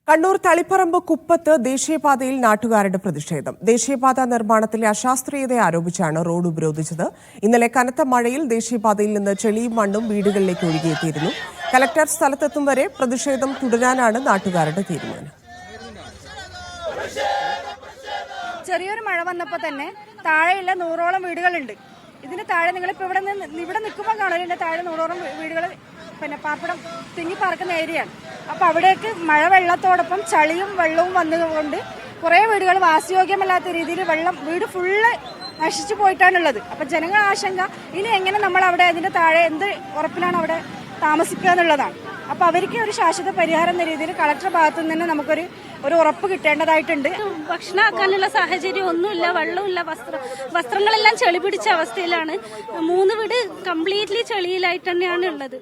കണ്ണൂർ തളിപ്പറമ്പ് കുപ്പത്ത് ദേശീയപാതയിൽ നാട്ടുകാരുടെ പ്രതിഷേധം. ദേശീയപാത നിർമ്മാണത്തിലെ അശാസ്ത്രീയത ആരോപിച്ചാണ് റോഡ് ഉപരോധിച്ചത്. ഇന്നലെ കനത്ത മഴയിൽ ദേശീയപാതയിൽ നിന്ന് ചെളിയും മണ്ണും വീടുകളിലേക്ക് ഒഴുകിയെത്തിയിരുന്നു. കലക്ടർ സ്ഥലത്തെത്തും വരെ പ്രതിഷേധം തുടരാനാണ് നാട്ടുകാരുടെ തീരുമാനം. ചെറിയൊരു മഴ വന്നപ്പോൾ തന്നെ താഴെയുള്ള 100ഓളം വീടുകളുണ്ട്. ഇതിന് താഴെ നിങ്ങളിപ്പോൾ ഇവിടെ നിൽക്കുമ്പോൾ കാണലിന്റെ താഴെ 100ഓളം വീടുകൾ പാർപ്പിടം തിങ്ങി പാർക്കുന്ന ഏരിയയാണ്. അപ്പൊ അവിടേക്ക് മഴ വെള്ളത്തോടൊപ്പം ചളിയും വെള്ളവും വന്നതുകൊണ്ട് കുറെ വീടുകൾ വാസയോഗ്യമല്ലാത്ത രീതിയിൽ വീട് ഫുള്ള് നശിച്ചു പോയിട്ടാണുള്ളത്. അപ്പൊ ജനങ്ങൾ ആശങ്ക ഇനി എങ്ങനെ നമ്മൾ അവിടെ അതിന്റെ താഴെ എന്ത് ഉറപ്പിലാണ് അവിടെ താമസിക്കുക എന്നുള്ളതാണ്. അപ്പൊ അവർക്ക് ഒരു ശാശ്വത പരിഹാരം എന്ന രീതിയിൽ കളക്ടർ ഭാഗത്തു നിന്ന് നമുക്കൊരു ഉറപ്പ് കിട്ടേണ്ടതായിട്ടുണ്ട്. ഭക്ഷണമാക്കാനുള്ള സാഹചര്യം ഒന്നുമില്ല, വെള്ളമില്ല, വസ്ത്രങ്ങളെല്ലാം ചെളി പിടിച്ച അവസ്ഥയിലാണ്. 3 വീട് കംപ്ലീറ്റ്ലി ചെളിയിലായിട്ട് തന്നെയാണ് ഉള്ളത്.